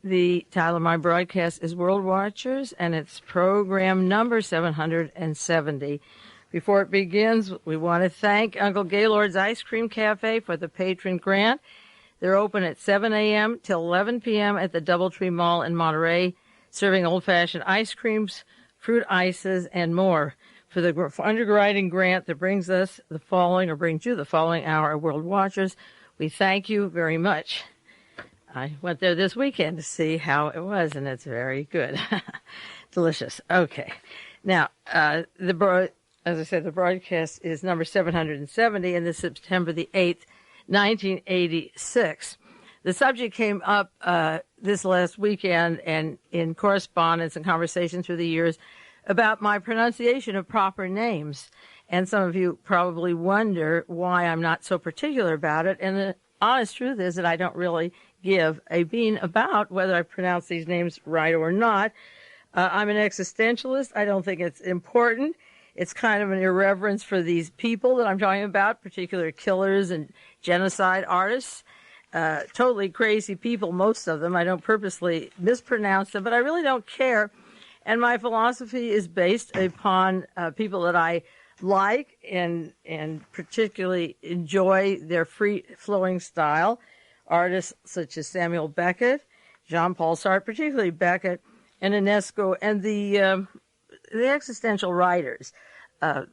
The title of my broadcast is World Watchers, and it's program number 770. Before it begins, we want to thank Uncle Gaylord's Ice Cream Cafe for the patron grant. They're open at 7 a.m. till 11 p.m. at the Doubletree Mall in Monterey, serving old-fashioned ice creams, fruit ices, and more. For the underwriting grant that brings us the following, or brings you the following hour of World Watchers, we thank you very much. I went there this weekend to see how it was, and it's very good. Delicious. Okay. Now, as I said, the broadcast is number 770, and this is September the 8th, 1986. The subject came up this last weekend and in correspondence and conversation through the years about my pronunciation of proper names. And some of you probably wonder why I'm not so particular about it. And the honest truth is that I don't really give a bean about whether I pronounce these names right or not. I'm an existentialist. I don't think it's important. It's kind of an irreverence for these people that I'm talking about, particular killers and genocide artists. Totally crazy people, most of them. I don't purposely mispronounce them, but I really don't care. And my philosophy is based upon people that I like and particularly enjoy their free-flowing style. Artists such as Samuel Beckett, Jean-Paul Sartre, particularly Beckett, and Ionesco, and the existential writers.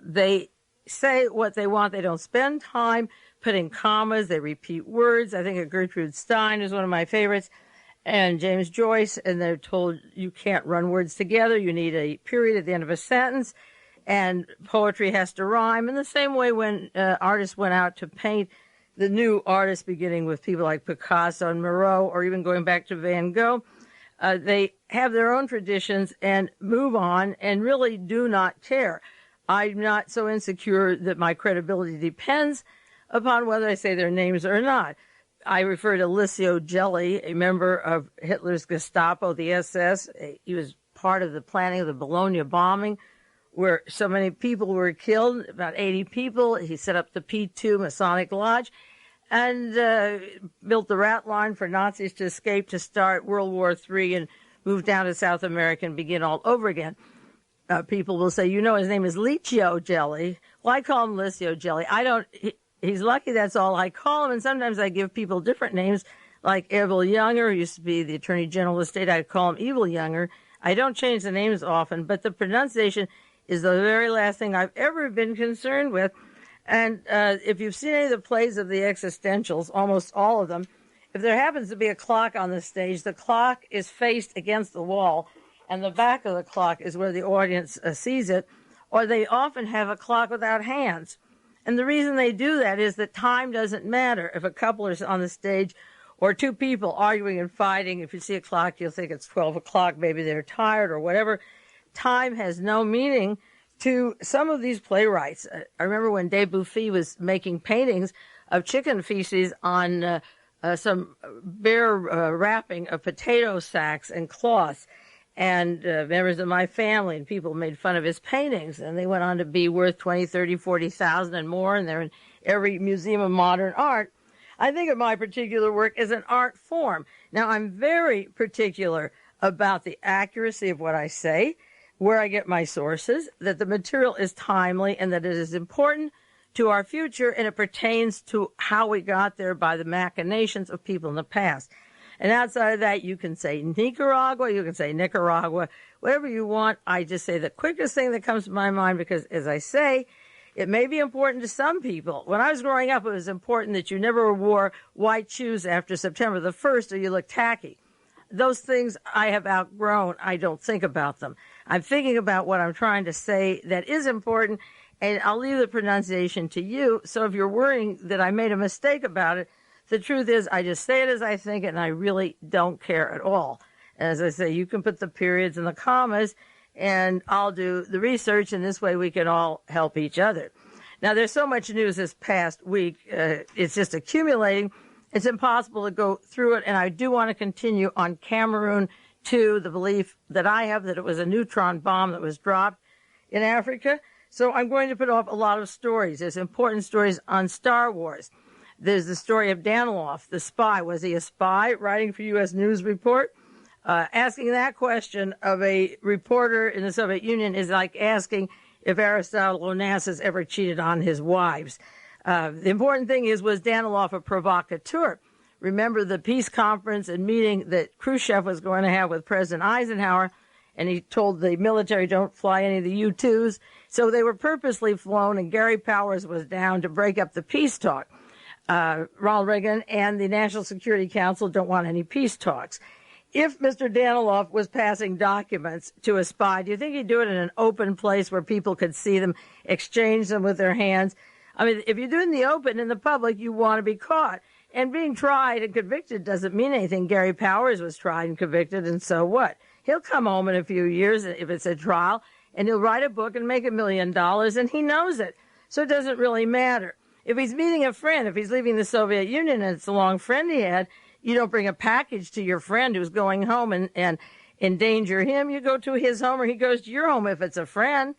They say what they want. They don't spend time putting commas. They repeat words. I think of Gertrude Stein is one of my favorites, and James Joyce, and they're told you can't run words together. You need a period at the end of a sentence, and poetry has to rhyme. In the same way when artists went out to paint, the new artists, beginning with people like Picasso and Moreau, or even going back to Van Gogh, they have their own traditions and move on and really do not care. I'm not so insecure that my credibility depends upon whether I say their names or not. I refer to Licio Gelli, a member of Hitler's Gestapo, the SS. He was part of the planning of the Bologna bombing, where so many people were killed, about 80 people. He set up the P2 Masonic Lodge and built the rat line for Nazis to escape to start World War III and move down to South America and begin all over again. People will say, you know, his name is Licio Gelli. Well, I call him Licio Gelli. He's lucky that's all I call him, and sometimes I give people different names, like Evil Younger, who used to be the Attorney General of the state. I call him Evil Younger. I don't change the names often, but the pronunciation is the very last thing I've ever been concerned with. And if you've seen any of the plays of the existentials, almost all of them, if there happens to be a clock on the stage, the clock is faced against the wall, and the back of the clock is where the audience sees it, or they often have a clock without hands. And the reason they do that is that time doesn't matter. If a couple is on the stage or two people arguing and fighting, if you see a clock, you'll think it's 12 o'clock, maybe they're tired or whatever. Time has no meaning to some of these playwrights. I remember when Dave Buffy was making paintings of chicken feces on some bare wrapping of potato sacks and cloths. And members of my family and people made fun of his paintings, and they went on to be worth 20, 30, 40,000 and more, and they're in every museum of modern art. I think of my particular work as an art form. Now, I'm very particular about the accuracy of what I say, where I get my sources, that the material is timely, and that it is important to our future, and it pertains to how we got there by the machinations of people in the past. And outside of that, you can say Nicaragua, you can say Nicaragua, whatever you want. I just say the quickest thing that comes to my mind because, as I say, it may be important to some people. When I was growing up, it was important that you never wore white shoes after September the 1st or you look tacky. Those things I have outgrown. I don't think about them. I'm thinking about what I'm trying to say that is important, and I'll leave the pronunciation to you. So if you're worrying that I made a mistake about it, the truth is, I just say it as I think it, and I really don't care at all. As I say, you can put the periods and the commas, and I'll do the research, and this way we can all help each other. Now, there's so much news this past week. It's just accumulating. It's impossible to go through it, and I do want to continue on Cameroon to the belief that I have that it was a neutron bomb that was dropped in Africa. So I'm going to put off a lot of stories. There's important stories on Star Wars. There's the story of Danilov, the spy. Was he a spy writing for U.S. News Report? Asking that question of a reporter in the Soviet Union is like asking if Aristotle Onassis ever cheated on his wives. The important thing is, was Danilov a provocateur? Remember the peace conference and meeting that Khrushchev was going to have with President Eisenhower, and he told the military don't fly any of the U-2s. So they were purposely flown, and Gary Powers was down to break up the peace talk. Ronald Reagan and the National Security Council don't want any peace talks. If Mr. Danilov was passing documents to a spy, do you think he'd do it in an open place where people could see them, exchange them with their hands? I mean, if you do it in the open, in the public, you want to be caught. And being tried and convicted doesn't mean anything. Gary Powers was tried and convicted, and so what? He'll come home in a few years if it's a trial, and he'll write a book and make $1 million, and he knows it. So it doesn't really matter. If he's meeting a friend, if he's leaving the Soviet Union and it's a long friend he had, you don't bring a package to your friend who's going home and endanger him. You go to his home or he goes to your home if it's a friend,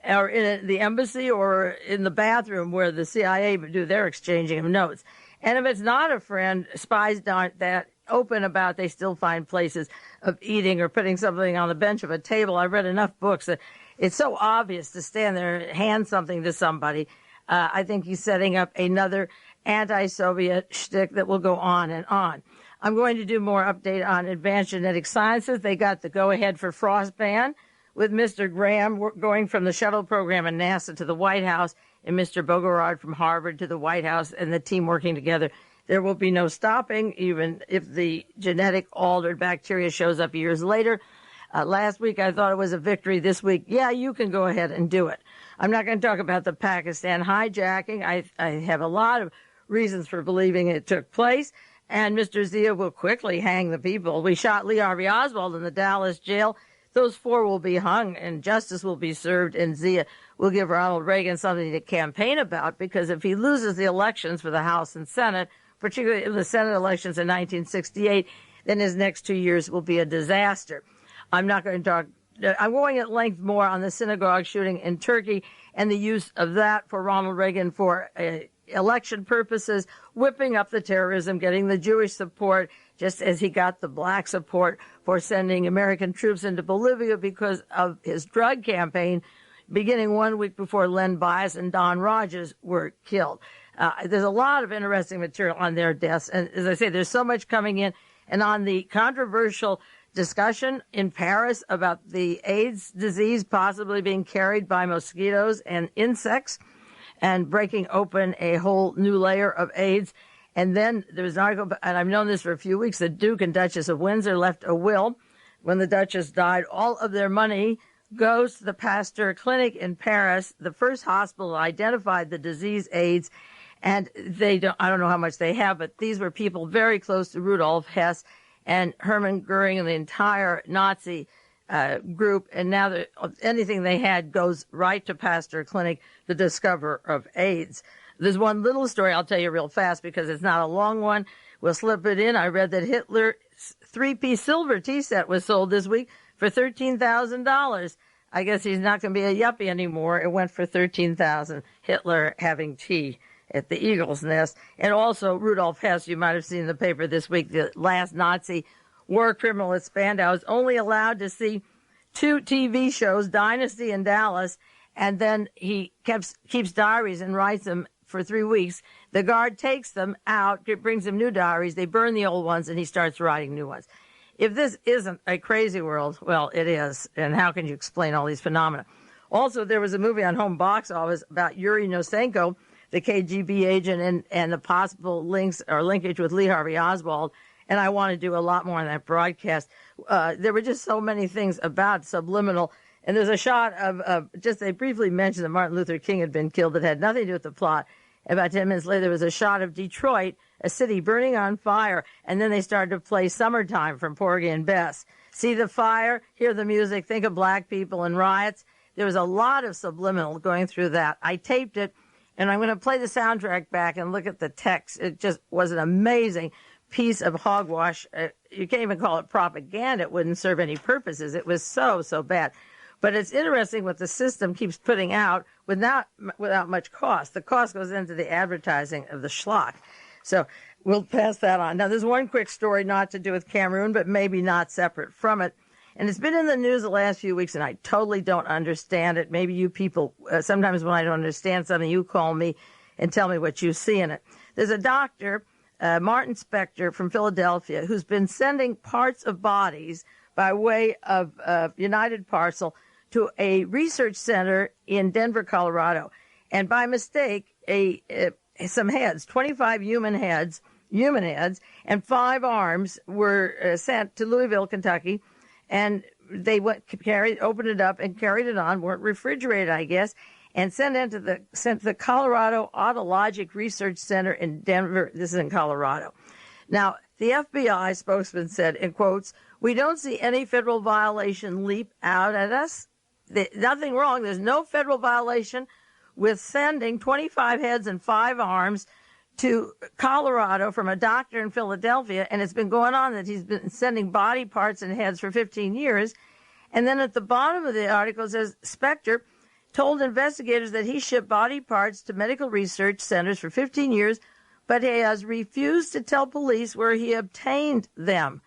or in the embassy or in the bathroom where the CIA would do their exchanging of notes. And if it's not a friend, spies aren't that open about they still find places of eating or putting something on the bench of a table. I've read enough books that it's so obvious to stand there and hand something to somebody. I think he's setting up another anti-Soviet shtick that will go on and on. I'm going to do more update on advanced genetic sciences. They got the go-ahead for Frostban with Mr. Graham going from the shuttle program in NASA to the White House and Mr. Bogorad from Harvard to the White House and the team working together. There will be no stopping, even if the genetic altered bacteria shows up years later. Last week, I thought it was a victory. This week, yeah, you can go ahead and do it. I'm not going to talk about the Pakistan hijacking. I have a lot of reasons for believing it took place. And Mr. Zia will quickly hang the people. We shot Lee Harvey Oswald in the Dallas jail. Those 4 will be hung and justice will be served. And Zia will give Ronald Reagan something to campaign about, because if he loses the elections for the House and Senate, particularly the Senate elections in 1968, then his next 2 years will be a disaster. I'm not going to talk. I'm going at length more on the synagogue shooting in Turkey and the use of that for Ronald Reagan for election purposes, whipping up the terrorism, getting the Jewish support, just as he got the black support for sending American troops into Bolivia because of his drug campaign, beginning 1 week before Len Bias and Don Rogers were killed. There's a lot of interesting material on their deaths. And as I say, there's so much coming in. And on the controversial discussion in Paris about the AIDS disease possibly being carried by mosquitoes and insects and breaking open a whole new layer of AIDS. And then there's an article, and I've known this for a few weeks, the Duke and Duchess of Windsor left a will. When the Duchess died, all of their money goes to the Pasteur Clinic in Paris, the first hospital that identified the disease AIDS. And I don't know how much they have, but these were people very close to Rudolf Hess and Hermann Goering and the entire Nazi group. And now anything they had goes right to Pasteur Clinic, the discoverer of AIDS. There's one little story I'll tell you real fast because it's not a long one. We'll slip it in. I read that Hitler's 3-piece silver tea set was sold this week for $13,000. I guess he's not going to be a yuppie anymore. It went for $13,000. Hitler having tea at the Eagle's Nest. And also Rudolf Hess, you might have seen in the paper this week, the last Nazi war criminal at Spandau is only allowed to see 2 TV shows, Dynasty and Dallas, and then he keeps diaries and writes them for 3 weeks. The guard takes them out, brings him new diaries, they burn the old ones, and he starts writing new ones. If this isn't a crazy world, well, it is. And how can you explain all these phenomena? Also, there was a movie on home box office about Yuri Nosenko, the KGB agent, and the possible links or linkage with Lee Harvey Oswald. And I want to do a lot more on that broadcast. There were just so many things about subliminal. And there's a shot of they briefly mentioned that Martin Luther King had been killed that had nothing to do with the plot. About 10 minutes later, there was a shot of Detroit, a city burning on fire. And then they started to play Summertime from Porgy and Bess. See the fire, hear the music, think of black people and riots. There was a lot of subliminal going through that. I taped it, and I'm going to play the soundtrack back and look at the text. It just was an amazing piece of hogwash. You can't even call it propaganda. It wouldn't serve any purposes. It was so bad. But it's interesting what the system keeps putting out without much cost. The cost goes into the advertising of the schlock. So we'll pass that on. Now, there's one quick story not to do with Cameroon, but maybe not separate from it. And it's been in the news the last few weeks, and I totally don't understand it. Maybe you people, sometimes when I don't understand something, you call me and tell me what you see in it. There's a doctor, Martin Spector from Philadelphia, who's been sending parts of bodies by way of United Parcel to a research center in Denver, Colorado. And by mistake, some heads, 25 human heads, and 5 arms were sent to Louisville, Kentucky. And they opened it up and carried it on, weren't refrigerated, I guess, and sent to the Colorado Autologic Research Center in Denver. This is in Colorado. Now, the FBI spokesman said, in quotes, "We don't see any federal violation leap out at us. Nothing wrong. There's no federal violation with sending 25 heads and 5 arms to Colorado from a doctor in Philadelphia, and it's been going on that he's been sending body parts and heads for 15 years. And then at the bottom of the article it says, Spector told investigators that he shipped body parts to medical research centers for 15 years, but he has refused to tell police where he obtained them.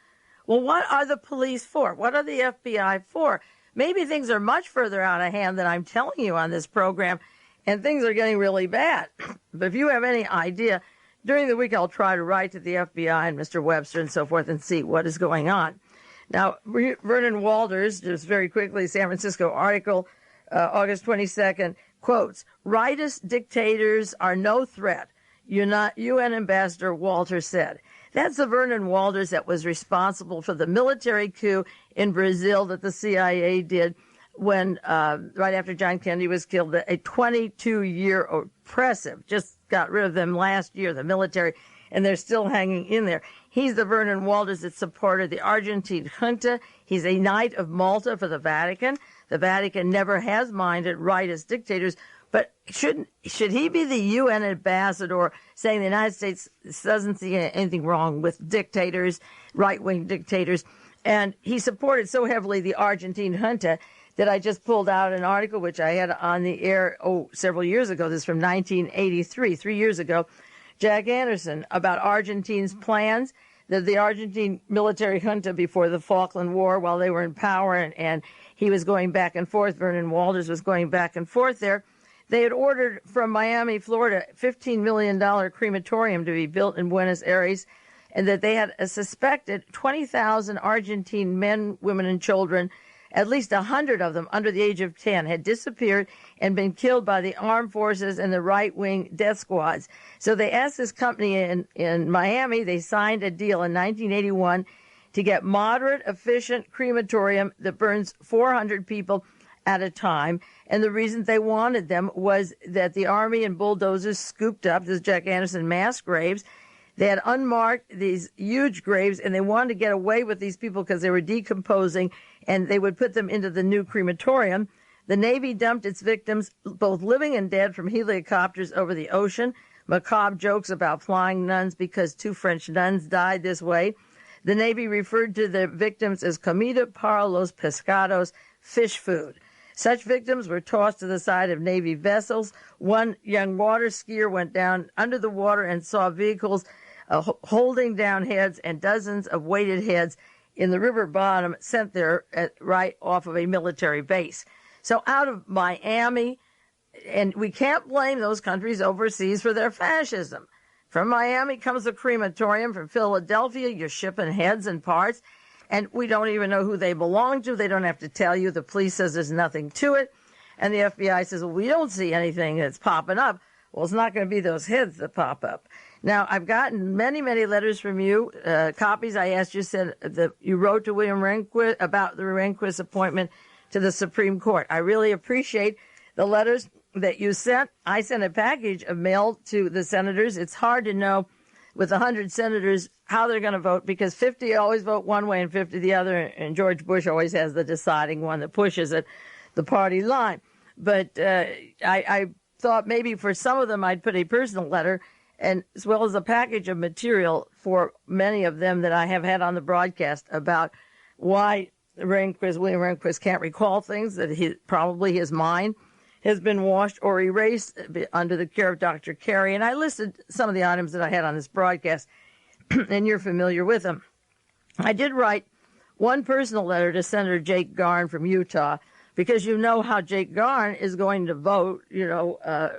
Well, what are the police for? What are the FBI for? Maybe things are much further out of hand than I'm telling you on this program, and things are getting really bad. But if you have any idea, during the week I'll try to write to the FBI and Mr. Webster and so forth and see what is going on. Now, Vernon Walters, just very quickly, San Francisco article, August 22nd, quotes, "Rightist dictators are no threat," UN Ambassador Walters said. That's the Vernon Walters that was responsible for the military coup in Brazil that the CIA did when, right after John Kennedy was killed, a 22-year oppressive, just got rid of them last year, the military, and they're still hanging in there. He's the Vernon Walters that supported the Argentine junta. He's a Knight of Malta for the Vatican. The Vatican never has minded rightist dictators, but should he be the UN ambassador saying the United States doesn't see anything wrong with dictators, right-wing dictators? And he supported so heavily the Argentine junta that I just pulled out an article which I had on the air, several years ago. This is from 1983, 3 years ago. Jack Anderson about Argentina's plans, the Argentine military junta before the Falkland War while they were in power, and he was going back and forth. Vernon Walters was going back and forth there. They had ordered from Miami, Florida, $15 million crematorium to be built in Buenos Aires, and that they had a suspected 20,000 Argentine men, women, and children, at least 100 of them under the age of 10, had disappeared and been killed by the armed forces and the right-wing death squads. So they asked this company in Miami, they signed a deal in 1981 to get moderate, efficient crematorium that burns 400 people at a time. And the reason they wanted them was that the army and bulldozers scooped up, this is Jack Anderson, mass graves. They had unmarked these huge graves, and they wanted to get away with these people because they were decomposing, and they would put them into the new crematorium. The Navy dumped its victims, both living and dead, from helicopters over the ocean. Macabre jokes about flying nuns because 2 French nuns died this way. The Navy referred to the victims as comida para los pescados, fish food. Such victims were tossed to the side of Navy vessels. One young water skier went down under the water and saw vehicles holding down heads and dozens of weighted heads in the river bottom sent there right off of a military base. So out of Miami, and we can't blame those countries overseas for their fascism. From Miami comes the crematorium. From Philadelphia, you're shipping heads and parts, and we don't even know who they belong to. They don't have to tell you. The police says there's nothing to it, and the FBI says, well, we don't see anything that's popping up. Well, it's not going to be those heads that pop up. Now, I've gotten many, many letters from you, copies I asked you, said that you wrote to William Rehnquist about the Rehnquist appointment to the Supreme Court. I really appreciate the letters that you sent. I sent a package of mail to the senators. It's hard to know with 100 senators how they're going to vote because 50 always vote one way and 50 the other, and George Bush always has the deciding one that pushes it, the party line. But I thought maybe for some of them I'd put a personal letter, and as well as a package of material for many of them that I have had on the broadcast about why William Rehnquist can't recall things, that probably his mind has been washed or erased under the care of Dr. Kerry. And I listed some of the items that I had on this broadcast. and you're familiar with them. I did write one personal letter to Senator Jake Garn from Utah, because you know how Jake Garn is going to vote,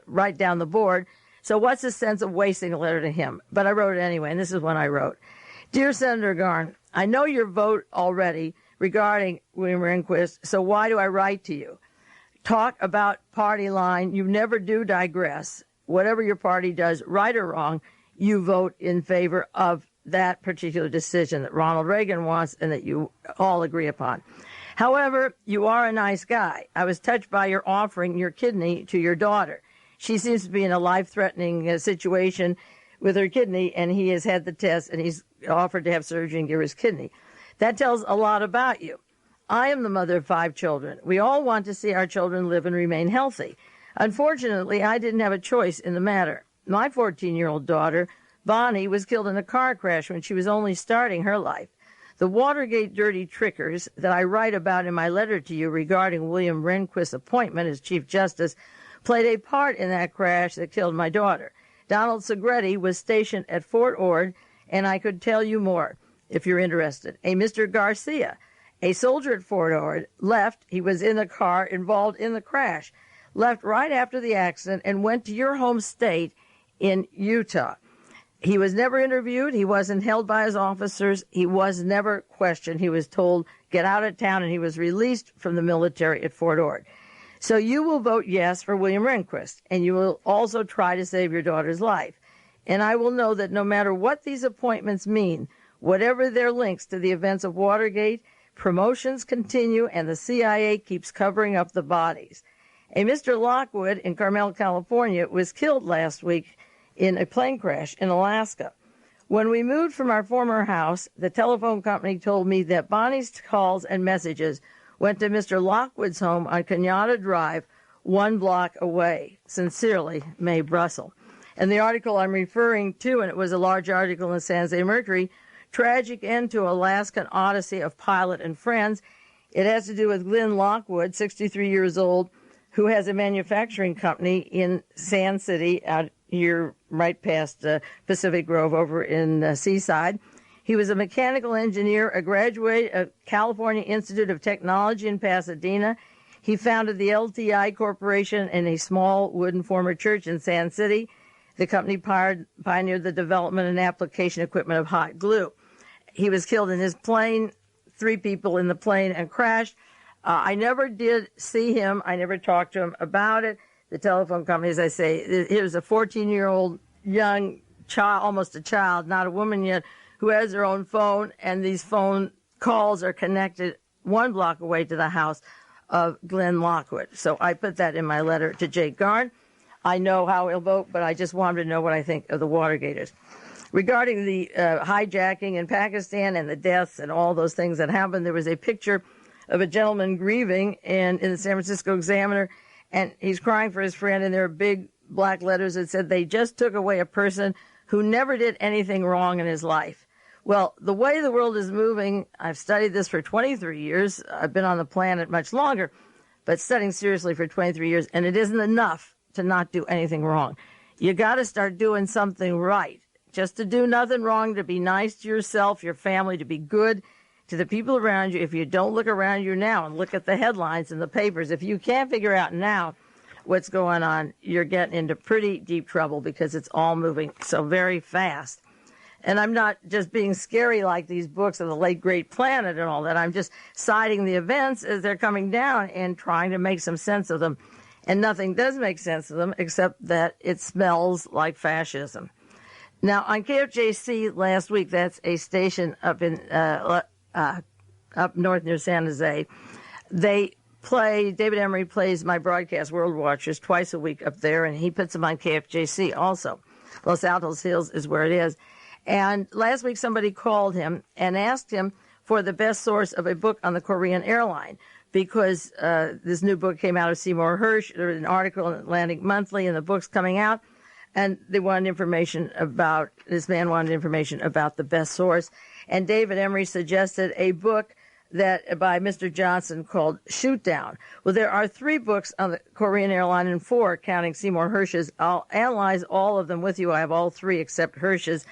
right down the board. So what's the sense of wasting a letter to him? But I wrote it anyway, and this is what I wrote. Dear Senator Garn, I know your vote already regarding William Rehnquist, so why do I write to you? Talk about party line. You never do digress. Whatever your party does, right or wrong, you vote in favor of that particular decision that Ronald Reagan wants and that you all agree upon. However, you are a nice guy. I was touched by your offering your kidney to your daughter. She seems to be in a life-threatening situation with her kidney, and he has had the test, and he's offered to have surgery and give her his kidney. That tells a lot about you. I am the mother of 5 children. We all want to see our children live and remain healthy. Unfortunately, I didn't have a choice in the matter. My 14-year-old daughter, Bonnie, was killed in a car crash when she was only starting her life. The Watergate dirty trickers that I write about in my letter to you regarding William Rehnquist's appointment as Chief Justice played a part in that crash that killed my daughter. Donald Segretti was stationed at Fort Ord, and I could tell you more if you're interested. A Mr. Garcia, a soldier at Fort Ord, left. He was in the car involved in the crash, left right after the accident and went to your home state in Utah. He was never interviewed. He wasn't held by his officers. He was never questioned. He was told, get out of town, and he was released from the military at Fort Ord. So you will vote yes for William Rehnquist, and you will also try to save your daughter's life. And I will know that no matter what these appointments mean, whatever their links to the events of Watergate, promotions continue and the CIA keeps covering up the bodies. A Mr. Lockwood in Carmel, California, was killed last week in a plane crash in Alaska. When we moved from our former house, the telephone company told me that Bonnie's calls and messages went to Mr. Lockwood's home on Kenyatta Drive, 1 block away. Sincerely, Mae Brussell. And the article I'm referring to, and it was a large article in the San Jose Mercury, Tragic End to Alaskan Odyssey of Pilot and Friends. It has to do with GLYNN LOCKWOOD, 63 years old, who has a manufacturing company in Sand City, out here right past Pacific Grove over in Seaside. He was a mechanical engineer, a graduate of California Institute of Technology in Pasadena. He founded the LTI Corporation in a small wooden former church in Sand City. The company pioneered the development and application equipment of hot glue. He was killed in his plane, 3 people in the plane, and crashed. I never did see him. I never talked to him about it. The telephone company, as I say, he was a 14-year-old young child, almost a child, not a woman yet, who has her own phone, and these phone calls are connected 1 block away to the house of GLYNN Lockwood. So I put that in my letter to Jake Garn. I know how he'll vote, but I just wanted to know what I think of the Watergaters. Regarding the hijacking in Pakistan and the deaths and all those things that happened, there was a picture of a gentleman grieving in the San Francisco Examiner, and he's crying for his friend, and there are big black letters that said they just took away a person who never did anything wrong in his life. Well, the way the world is moving, I've studied this for 23 years. I've been on the planet much longer, but studying seriously for 23 years, and it isn't enough to not do anything wrong. You got to start doing something right. Just to do nothing wrong, to be nice to yourself, your family, to be good to the people around you. If you don't look around you now and look at the headlines in the papers, if you can't figure out now what's going on, you're getting into pretty deep trouble because it's all moving so very fast. And I'm not just being scary like these books of the late great planet and all that. I'm just citing the events as they're coming down and trying to make some sense of them. And nothing does make sense of them except that it smells like fascism. Now, on KFJC last week, that's a station up in up north near San Jose, they play, David Emory plays my broadcast, World Watchers, twice a week up there, and he puts them on KFJC also. Los Altos Hills is where it is. And last week somebody called him and asked him for the best source of a book on the Korean airline, because this new book came out of Seymour Hersh. There was an article in Atlantic Monthly, and the book's coming out. And they wanted information about, this man wanted information about the best source. And David Emory suggested a book that by Mr. Johnson called Shoot Down. Well, there are 3 books on the Korean airline and 4 counting Seymour Hersh's. I'll analyze all of them with you. I have all 3 except Hersh's.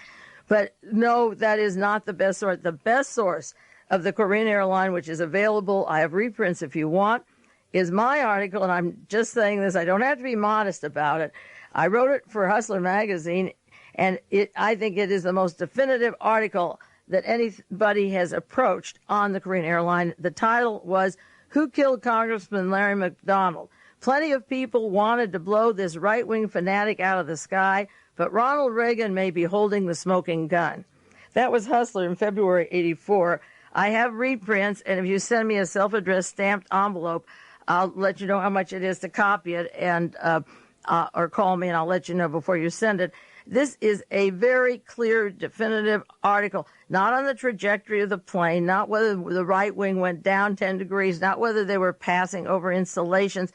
But no, that is not the best source. The best source of the Korean airline, which is available, I have reprints if you want, is my article, and I'm just saying this, I don't have to be modest about it. I wrote it for Hustler magazine, and I think it is the most definitive article that anybody has approached on the Korean airline. The title was, Who Killed Congressman Larry McDonald? Plenty of people wanted to blow this right-wing fanatic out of the sky, but Ronald Reagan may be holding the smoking gun. That was Hustler in February '84. I have reprints, and if you send me a self-addressed stamped envelope, I'll let you know how much it is to copy it, and or call me, and I'll let you know before you send it. This is a very clear, definitive article, not on the trajectory of the plane, not whether the right wing went down 10 degrees, not whether they were passing over installations.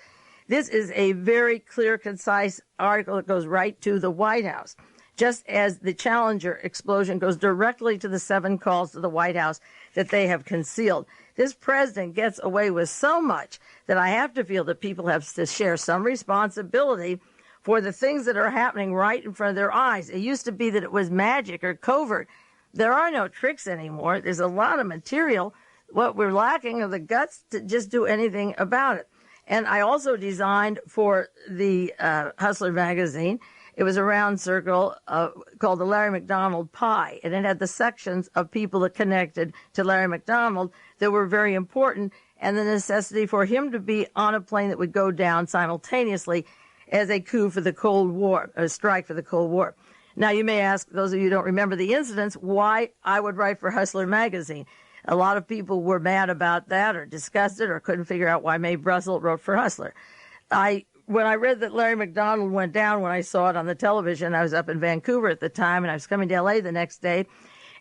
This is a very clear, concise article that goes right to the White House, just as the Challenger explosion goes directly to the 7 calls to the White House that they have concealed. This president gets away with so much that I have to feel that people have to share some responsibility for the things that are happening right in front of their eyes. It used to be that it was magic or covert. There are no tricks anymore. There's a lot of material. What we're lacking are the guts to just do anything about it. And I also designed for the Hustler magazine, it was a round circle called the Larry McDonald Pie, and it had the sections of people that connected to Larry McDonald that were very important, and the necessity for him to be on a plane that would go down simultaneously as a coup for the Cold War, a strike for the Cold War. Now, you may ask, those of you who don't remember the incidents, why I would write for Hustler magazine. A lot of people were mad about that or disgusted or couldn't figure out why Mae Brussell wrote for Hustler. When I read that Larry McDonald went down, when I saw it on the television, I was up in Vancouver at the time, and I was coming to L.A. the next day,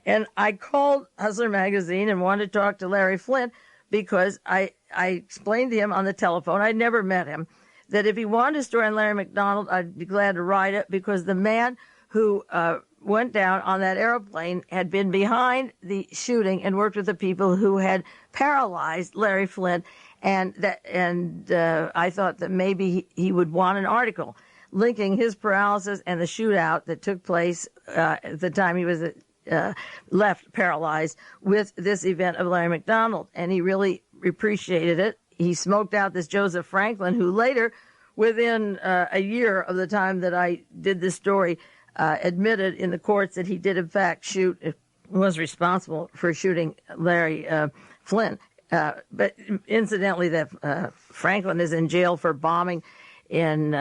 and I called Hustler magazine and wanted to talk to Larry Flynt because I explained to him on the telephone, I'd never met him, that if he wanted a story on Larry McDonald, I'd be glad to write it, because the man who went down on that airplane had been behind the shooting and worked with the people who had paralyzed Larry Flynt, and I thought that maybe he would want an article linking his paralysis and the shootout that took place at the time he was left paralyzed with this event of Larry McDonald, and he really appreciated it. He smoked out this Joseph Franklin, who later, within a year of the time that I did this story, admitted in the courts that he did in fact was responsible for shooting Larry Flynn. But incidentally, that Franklin is in jail for bombing in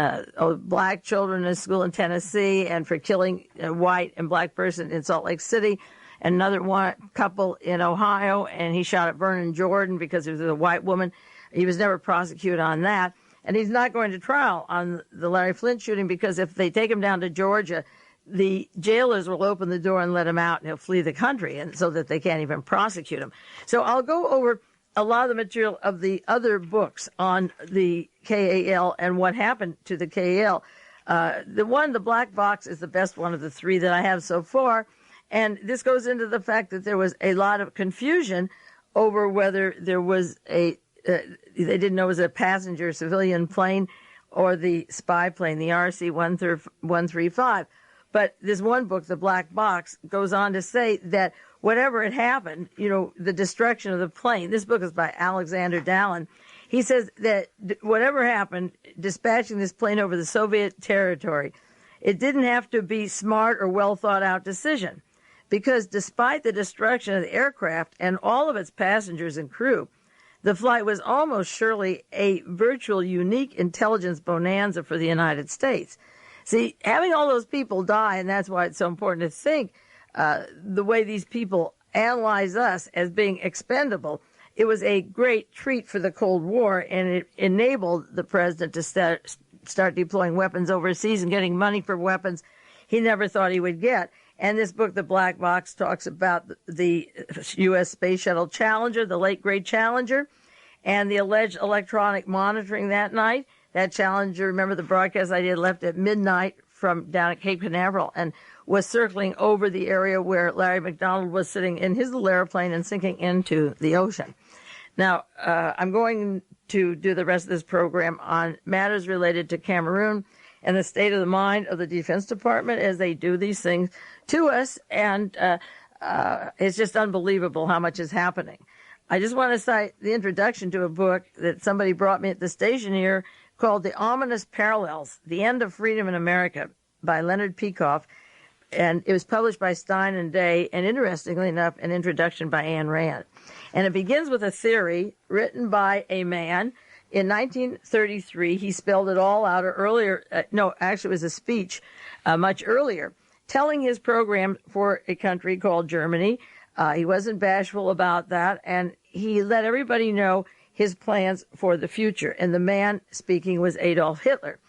black children in a school in Tennessee, and for killing a white and black person in Salt Lake City. Another couple in Ohio, and he shot at Vernon Jordan because it was a white woman. He was never prosecuted on that. And he's not going to trial on the Larry Flynt shooting, because if they take him down to Georgia, the jailers will open the door and let him out, and he'll flee the country, and so that they can't even prosecute him. So I'll go over a lot of the material of the other books on the KAL and what happened to the KAL. The black box, is the best one of the 3 that I have so far. And this goes into the fact that there was a lot of confusion over whether there was they didn't know it was a passenger civilian plane or the spy plane, the RC-135. But this one book, The Black Box, goes on to say that whatever had happened, the destruction of the plane, this book is by Alexander Dallin, he says that whatever happened, dispatching this plane over the Soviet territory, it didn't have to be smart or well thought out decision, because despite the destruction of the aircraft and all of its passengers and crew, the flight was almost surely a virtual unique intelligence bonanza for the United States. See, having all those people die, and that's why it's so important to think the way these people analyze us as being expendable, it was a great treat for the Cold War, and it enabled the president to start deploying weapons overseas and getting money for weapons he never thought he would get. And this book, The Black Box, talks about the U.S. Space Shuttle Challenger, the late great Challenger, and the alleged electronic monitoring that night. That Challenger, remember the broadcast I did, left at midnight from down at Cape Canaveral and was circling over the area where Larry McDonald was sitting in his little airplane and sinking into the ocean. Now, I'm going to do the rest of this program on matters related to Cameroon and the state of the mind of the Defense Department as they do these things to us. And it's just unbelievable how much is happening. I just want to cite the introduction to a book that somebody brought me at the station here called The Ominous Parallels, The End of Freedom in America by Leonard Peikoff. And it was published by Stein and Day, and interestingly enough, an introduction by Ayn Rand. And it begins with a theory written by a man. In 1933, he spelled it all out, or earlier, actually it was a speech much earlier, telling his program for a country called Germany. He wasn't bashful about that, and he let everybody know his plans for the future. And the man speaking was Adolf Hitler.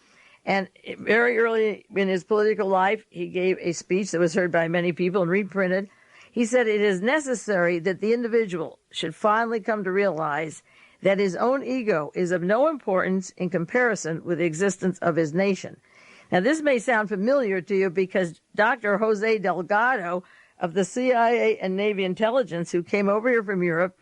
And very early in his political life, he gave a speech that was heard by many people and reprinted. He said, "It is necessary that the individual should finally come to realize that his own ego is of no importance in comparison with the existence of his nation." Now, this may sound familiar to you because Dr. Jose Delgado of the CIA and Navy intelligence, who came over here from Europe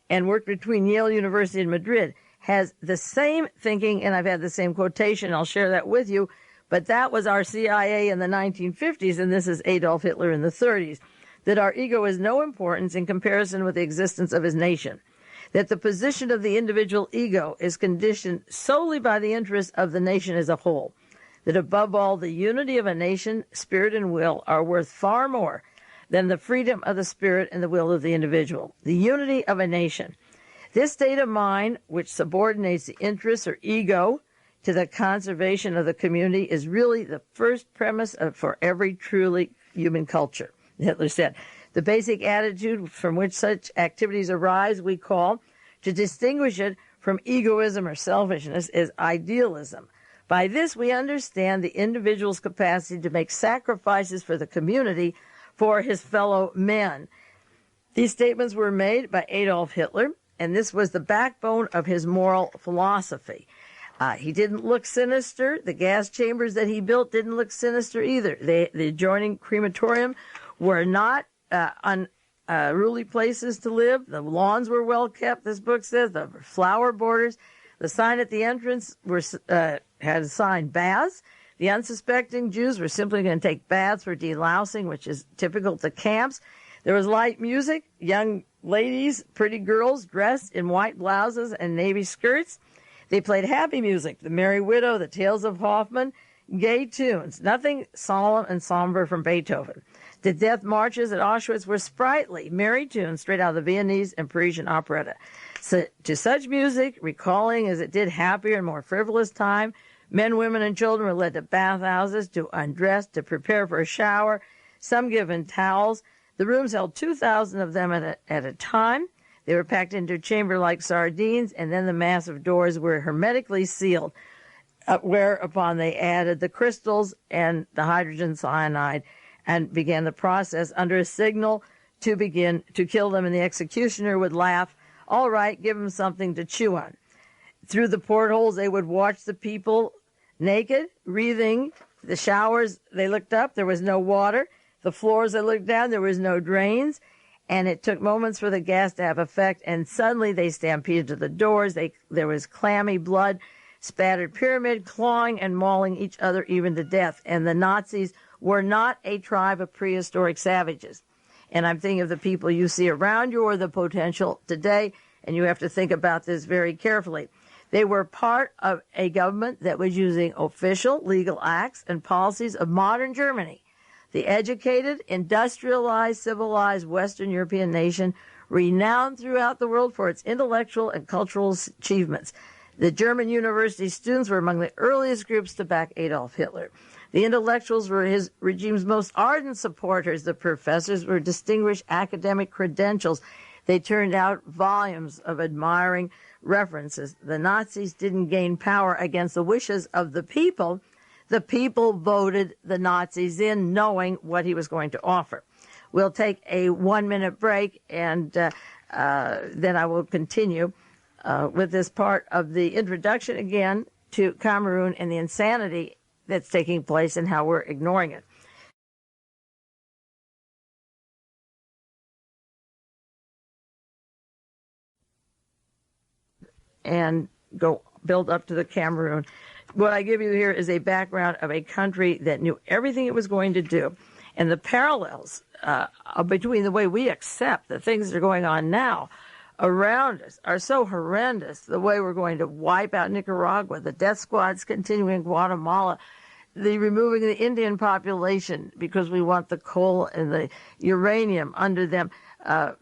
and worked between Yale University and Madrid, has the same thinking, and I've had the same quotation. I'll share that with you. But that was our CIA in the 1950s, and this is Adolf Hitler in the 30s, that our ego is no importance in comparison with the existence of his nation, that the position of the individual ego is conditioned solely by the interests of the nation as a whole, that above all, the unity of a nation, spirit and will, are worth far more than the freedom of the spirit and the will of the individual. The unity of a nation. This state of mind, which subordinates the interests or ego to the conservation of the community, is really the first premise for every truly human culture, Hitler said. The basic attitude from which such activities arise, we call, to distinguish it from egoism or selfishness, is idealism. By this, we understand the individual's capacity to make sacrifices for the community, for his fellow men. These statements were made by Adolf Hitler, and this was the backbone of his moral philosophy. He didn't look sinister. The gas chambers that he built didn't look sinister either. The adjoining crematorium were not unruly places to live. The lawns were well kept, this book says. The flower borders. The sign at the entrance had a sign, baths. The unsuspecting Jews were simply going to take baths for delousing, which is typical to camps. There was light music, young ladies, pretty girls dressed in white blouses and navy skirts. They played happy music, the Merry Widow, the Tales of Hoffmann, gay tunes, nothing solemn and somber from Beethoven. The death marches at Auschwitz were sprightly, merry tunes straight out of the Viennese and Parisian operetta. So, to such music, recalling as it did happier and more frivolous time, men, women, and children were led to bathhouses to undress, to prepare for a shower, some given towels. The rooms held 2,000 of them at a time. They were packed into a chamber like sardines, and then the massive doors were hermetically sealed, whereupon they added the crystals and the hydrogen cyanide and began the process under a signal to begin to kill them, and the executioner would laugh, "All right, give them something to chew on." Through the portholes, they would watch the people naked, breathing. The showers, they looked up, there was no water. The floors, they looked down, there was no drains. And it took moments for the gas to have effect, and suddenly they stampeded to the doors. There was clammy blood, spattered pyramid, clawing and mauling each other even to death. And the Nazis were not a tribe of prehistoric savages. And I'm thinking of the people you see around you or the potential today, and you have to think about this very carefully. They were part of a government that was using official legal acts and policies of modern Germany, the educated, industrialized, civilized Western European nation, renowned throughout the world for its intellectual and cultural achievements. The German university students were among the earliest groups to back Adolf Hitler. The intellectuals were his regime's most ardent supporters. The professors were distinguished academic credentials. They turned out volumes of admiring references. The Nazis didn't gain power against the wishes of the people. The people voted the Nazis in, knowing what he was going to offer. We'll take a 1-minute break, and then I will continue with this part of the introduction again to Cameroon and the insanity that's taking place and how we're ignoring it. And go build up to the Cameroon. What I give you here is a background of a country that knew everything it was going to do. And the parallels between the way we accept the things that are going on now around us are so horrendous. The way we're going to wipe out Nicaragua, the death squads continuing in Guatemala, the removing the Indian population because we want the coal and the uranium under them,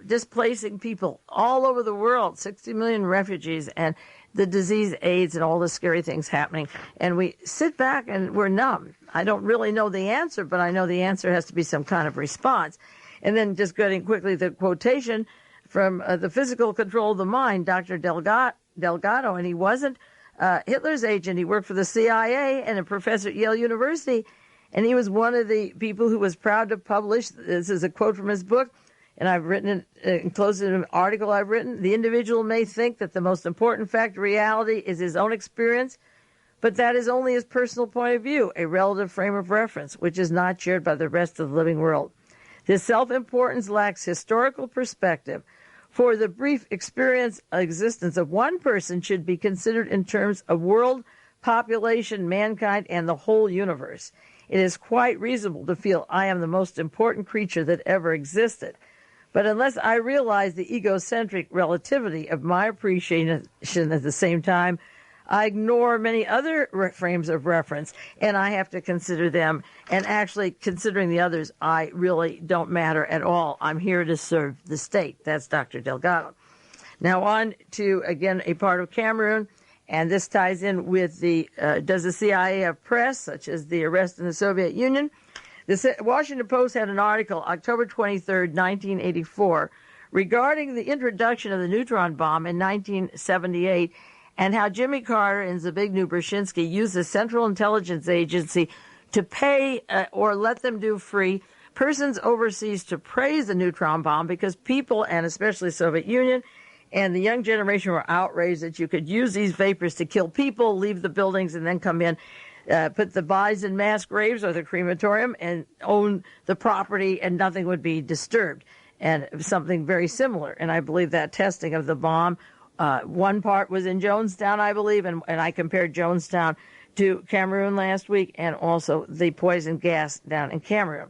displacing people all over the world, 60 million refugees, and the disease AIDS and all the scary things happening. And we sit back and we're numb. I don't really know the answer, but I know the answer has to be some kind of response. And then just getting quickly the quotation from The Physical Control of the Mind, Dr. Delgado, and he wasn't Hitler's agent. He worked for the CIA and a professor at Yale University, and he was one of the people who was proud to publish, this is a quote from his book, and I've written it, enclosed in an article I've written, the individual may think that the most important fact of reality is his own experience, but that is only his personal point of view, a relative frame of reference, which is not shared by the rest of the living world. This self-importance lacks historical perspective, for the brief existence of one person should be considered in terms of world population, mankind, and the whole universe. It is quite reasonable to feel I am the most important creature that ever existed. But unless I realize the egocentric relativity of my appreciation at the same time, I ignore many other frames of reference, and I have to consider them. And actually, considering the others, I really don't matter at all. I'm here to serve the state. That's Dr. Delgado. Now on to, again, a part of Cameroon, and this ties in with does the CIA have press, such as the arrest in the Soviet Union? The Washington Post had an article, October 23rd, 1984, regarding the introduction of the neutron bomb in 1978, and how Jimmy Carter and ZBIGNIEW Brzezinski used the Central Intelligence Agency to pay or let them do free persons overseas to praise the neutron bomb because people, and especially the Soviet Union, and the young generation were outraged that you could use these vapors to kill people, leave the buildings, and then come in, put the bodies in mass graves or the crematorium, and own the property, and nothing would be disturbed. And something very similar. And I believe that testing of the bomb, one part was in Jonestown, I believe, and I compared Jonestown to Cameroon last week, and also the poison gas down in Cameroon.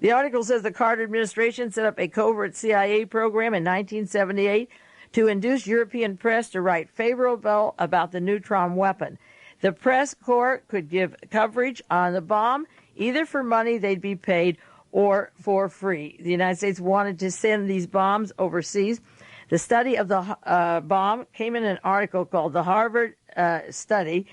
The article says the Carter administration set up a covert CIA program in 1978 to induce European press to write favorable about the neutron weapon. The press corps could give coverage on the bomb, either for money they'd be paid or for free. The United States wanted to send these bombs overseas. The study of the bomb came in an article called the Harvard Study.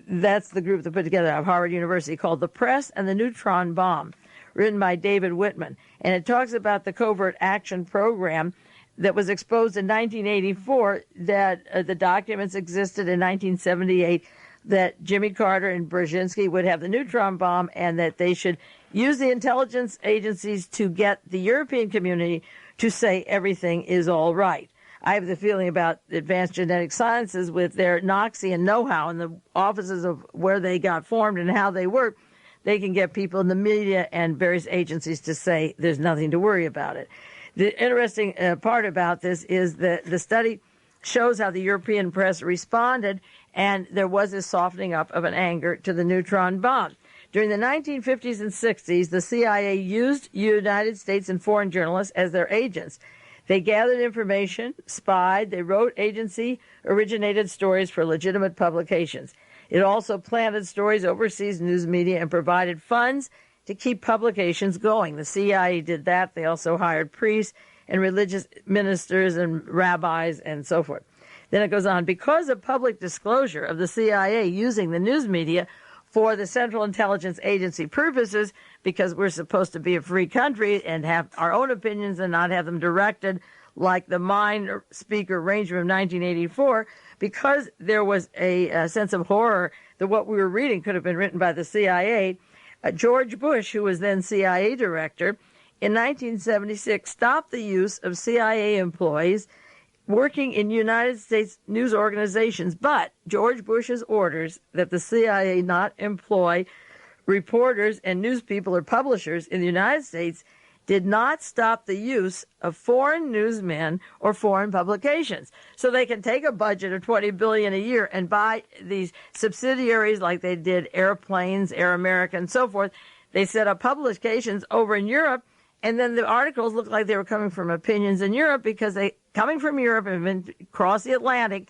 That's the group that put together at Harvard University, called The Press and the Neutron Bomb, written by David Whitman. And it talks about the covert action program that was exposed in 1984, that the documents existed in 1978, that Jimmy Carter and Brzezinski would have the neutron bomb, and that they should use the intelligence agencies to get the European community to say everything is all right. I have the feeling about advanced genetic sciences with their Knoxian know-how and the offices of where they got formed and how they work, they can get people in the media and various agencies to say there's nothing to worry about it. The interesting part about this is that the study shows how the European press responded, and there was a softening up of an anger to the neutron bomb. During the 1950s and 60s, the CIA used United States and foreign journalists as their agents. They gathered information, spied, they wrote agency-originated stories for legitimate publications. It also planted stories overseas news media and provided funds to keep publications going. The CIA did that. They also hired priests and religious ministers and rabbis and so forth. Then it goes on. Because of public disclosure of the CIA using the news media for the Central Intelligence Agency purposes, because we're supposed to be a free country and have our own opinions and not have them directed like the Mind Speak arrangement of 1984, because there was a sense of horror that what we were reading could have been written by the CIA, George Bush, who was then CIA director, in 1976 stopped the use of CIA employees working in United States news organizations, but George Bush's orders that the CIA not employ reporters and news people or publishers in the United States did not stop the use of foreign newsmen or foreign publications. So they can take a budget of $20 billion a year and buy these subsidiaries like they did Airplanes, Air America, and so forth. They set up publications over in Europe, and then the articles looked like they were coming from opinions in Europe because they, coming from Europe and been across the Atlantic,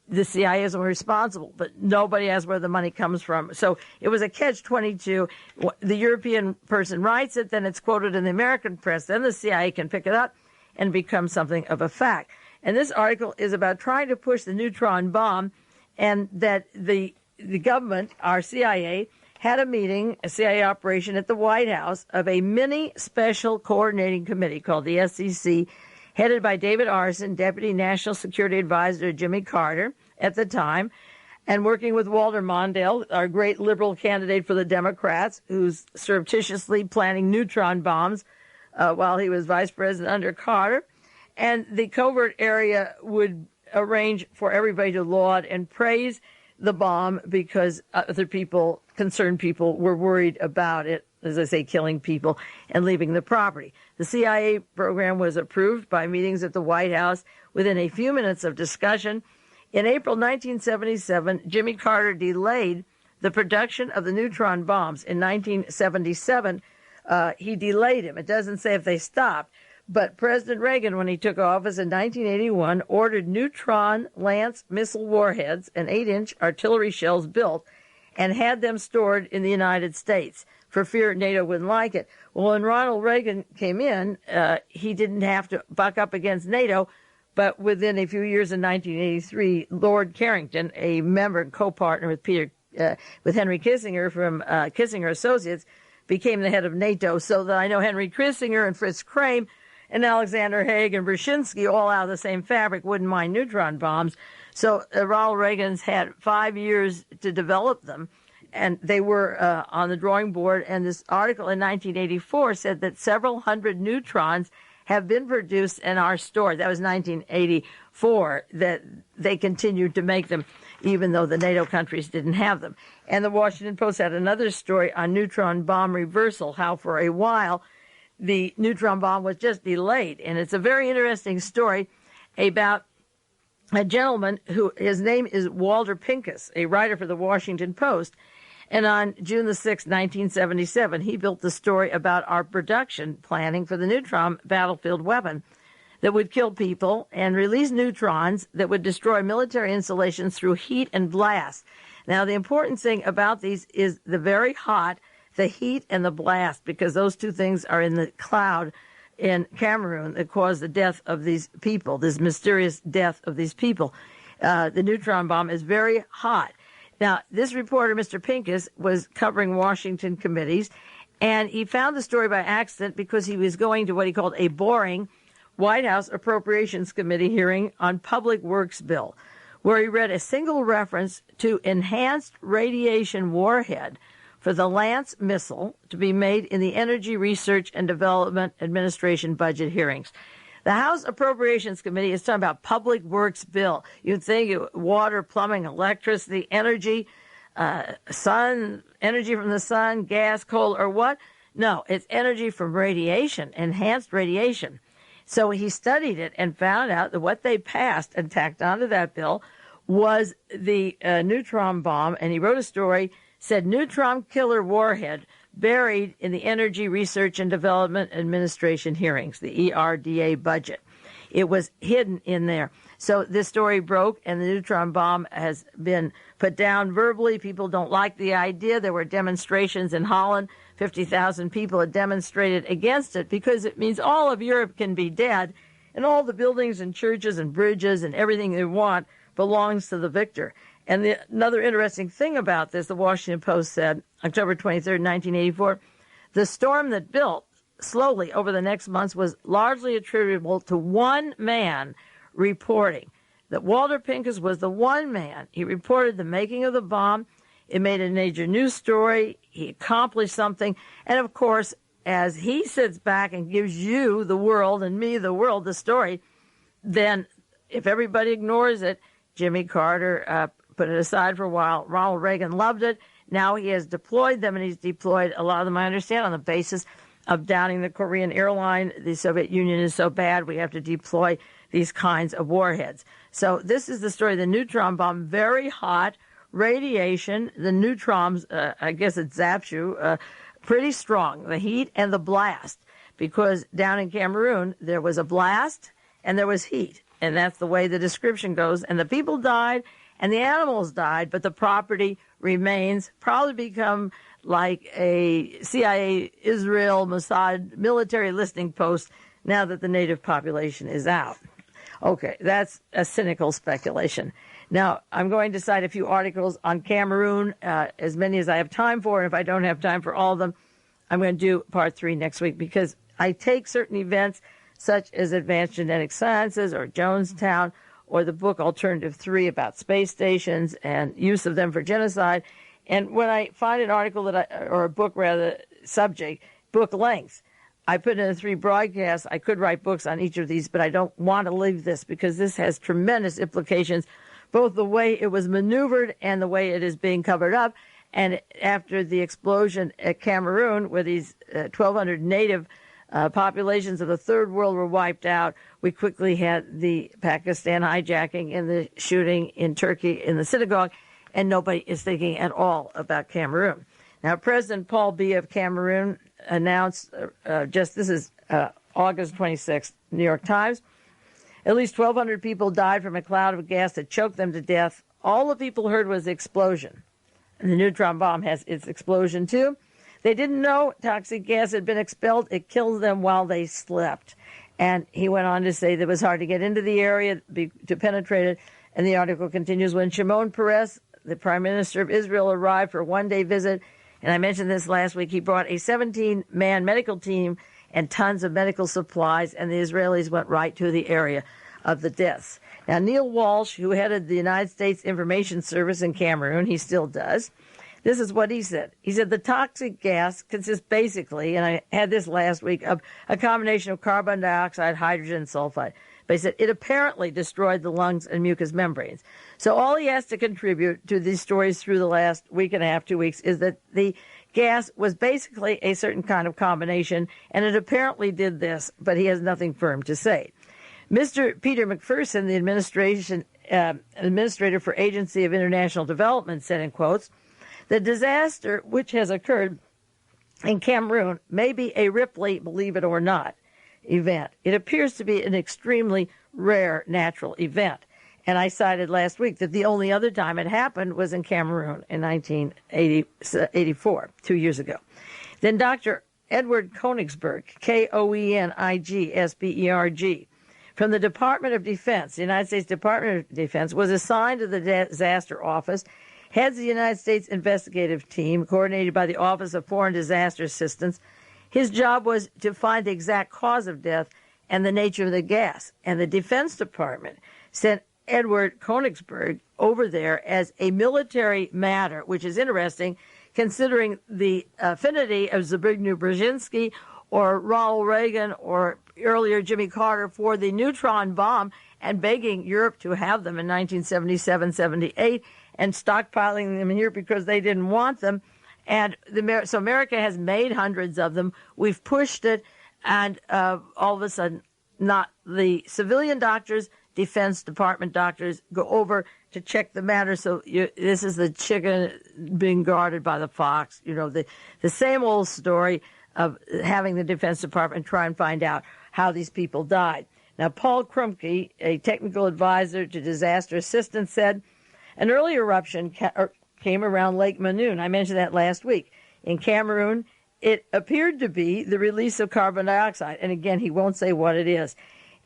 the CIA isn't responsible, but nobody asks where the money comes from. So it was a catch-22. The European person writes it, then it's quoted in the American press, then the CIA can pick it up and become something of a fact. And this article is about trying to push the neutron bomb, and that the government, our CIA, had a meeting, a CIA operation at the White House of a mini special coordinating committee called the SEC, headed by David Arson, Deputy National Security Advisor to Jimmy Carter at the time, and working with Walter Mondale, our great liberal candidate for the Democrats, who's surreptitiously planning neutron bombs while he was vice president under Carter. And the covert area would arrange for everybody to laud and praise the bomb because other people, concerned people, were worried about it, as I say, killing people and leaving the property. The CIA program was approved by meetings at the White House within a few minutes of discussion. In April 1977, Jimmy Carter delayed the production of the neutron bombs. In 1977, he delayed them. It doesn't say if they stopped, but President Reagan, when he took office in 1981, ordered neutron Lance missile warheads and 8-inch artillery shells built and had them stored in the United States for fear NATO wouldn't like it. Well, when Ronald Reagan came in, he didn't have to buck up against NATO, but within a few years in 1983, Lord Carrington, a member and co-partner with Henry Kissinger from Kissinger Associates, became the head of NATO, so that I know Henry Kissinger and Fritz Krame and Alexander Haig and Brzezinski, all out of the same fabric, wouldn't mind neutron bombs. So Ronald Reagan's had 5 years to develop them, and they were on the drawing board. And this article in 1984 said that several hundred neutrons have been produced and are stored. That was 1984, that they continued to make them, even though the NATO countries didn't have them. And the Washington Post had another story on neutron bomb reversal, how for a while the neutron bomb was just delayed. And it's a very interesting story about a gentleman who, his name is Walter Pincus, a writer for the Washington Post. And on June the 6th, 1977, he built the story about our production planning for the neutron battlefield weapon that would kill people and release neutrons that would destroy military installations through heat and blast. Now, the important thing about these is the very hot, the heat and the blast, because those two things are in the cloud in Cameroon that caused the death of these people, this mysterious death of these people. The neutron bomb is very hot. Now, this reporter, Mr. Pincus, was covering Washington committees, and he found the story by accident because he was going to what he called a boring White House Appropriations Committee hearing on Public Works Bill, where he read a single reference to enhanced radiation warhead for the Lance missile to be made in the Energy Research and Development Administration budget hearings. The House Appropriations Committee is talking about Public Works Bill. You'd think water, plumbing, electricity, energy, sun, energy from the sun, gas, coal, or what? No, it's energy from radiation, enhanced radiation. So he studied it and found out that what they passed and tacked onto that bill was the neutron bomb, and he wrote a story, said neutron killer warhead buried in the Energy Research and Development Administration hearings, the ERDA budget. It was hidden in there. So this story broke, and the neutron bomb has been put down verbally. People don't like the idea. There were demonstrations in Holland. 50,000 people had demonstrated against it because it means all of Europe can be dead, and all the buildings and churches and bridges and everything they want belongs to the victor. And another interesting thing about this, the Washington Post said, October 23rd, 1984, the storm that built slowly over the next months was largely attributable to one man reporting that Walter Pincus was the one man. He reported the making of the bomb. It made a major news story. He accomplished something. And, of course, as he sits back and gives you, the world, and me, the world, the story, then if everybody ignores it, Jimmy Carter put it aside for a while. Ronald Reagan loved it. Now he has deployed them, and he's deployed a lot of them, I understand, on the basis of downing the Korean airline. The Soviet Union is so bad we have to deploy these kinds of warheads. So this is the story of the neutron bomb, very hot, radiation, the neutrons, I guess it zaps you, pretty strong, the heat and the blast, because down in Cameroon there was a blast and there was heat, and that's the way the description goes, and the people died and the animals died, but the property remains, probably become like a CIA, Israel, Mossad military listening post now that the native population is out. Okay, that's a cynical speculation. Now, I'm going to cite a few articles on Cameroon, as many as I have time for, and if I don't have time for all of them, I'm going to do part 3 next week, because I take certain events such as Advanced Genetic Sciences or Jonestown or the book Alternative 3 about space stations and use of them for genocide, and when I find an article or a book rather, subject, book length, I put in 3 broadcasts. I could write books on each of these, but I don't want to leave this because this has tremendous implications, both the way it was maneuvered and the way it is being covered up. And after the explosion at Cameroon, where these 1,200 native populations of the Third World were wiped out, we quickly had the Pakistan hijacking and the shooting in Turkey in the synagogue, and nobody is thinking at all about Cameroon. Now, President Paul Biya of Cameroon announced this is August 26th, New York Times, at least 1,200 people died from a cloud of gas that choked them to death. All the people heard was the explosion. And the neutron bomb has its explosion, too. They didn't know toxic gas had been expelled. It killed them while they slept. And he went on to say that it was hard to get into the area, to penetrate it. And the article continues, when Shimon Peres, the Prime Minister of Israel, arrived for a one-day visit, and I mentioned this last week, he brought a 17-man medical team and tons of medical supplies, and the Israelis went right to the area of the deaths. Now, Neil Walsh, who headed the United States Information Service in Cameroon, he still does, this is what he said. He said the toxic gas consists basically, and I had this last week, of a combination of carbon dioxide, hydrogen, and sulfide. But he said it apparently destroyed the lungs and mucous membranes. So all he has to contribute to these stories through the last week and a half, 2 weeks, is that the gas was basically a certain kind of combination, and it apparently did this, but he has nothing firm to say. Mr. Peter McPherson, the administrator for Agency of International Development, said, in quotes, the disaster which has occurred in Cameroon may be a Ripley, believe it or not, event. It appears to be an extremely rare natural event. And I cited last week that the only other time it happened was in Cameroon in 1984, 2 years ago. Then Dr. Edward Konigsberg, Konigsberg, from the Department of Defense, the United States Department of Defense, was assigned to the disaster office, heads the United States investigative team, coordinated by the Office of Foreign Disaster Assistance. His job was to find the exact cause of death and the nature of the gas. And the Defense Department sent Edward Konigsberg over there as a military matter, which is interesting considering the affinity of ZBIGNiew Brzezinski or Ronald Reagan or earlier Jimmy Carter for the neutron bomb and begging Europe to have them in 1977-78 and stockpiling them here because they didn't want them. And so America has made hundreds of them. We've pushed it, and all of a sudden, not the civilian doctors, Defense Department doctors go over to check the matter. So this is the chicken being guarded by the fox. You know, the same old story of having the Defense Department try and find out how these people died. Now, Paul Krumke, a technical advisor to disaster assistance, said an early eruption came around Lake Manoon. I mentioned that last week. In Cameroon, it appeared to be the release of carbon dioxide. And again, he won't say what it is.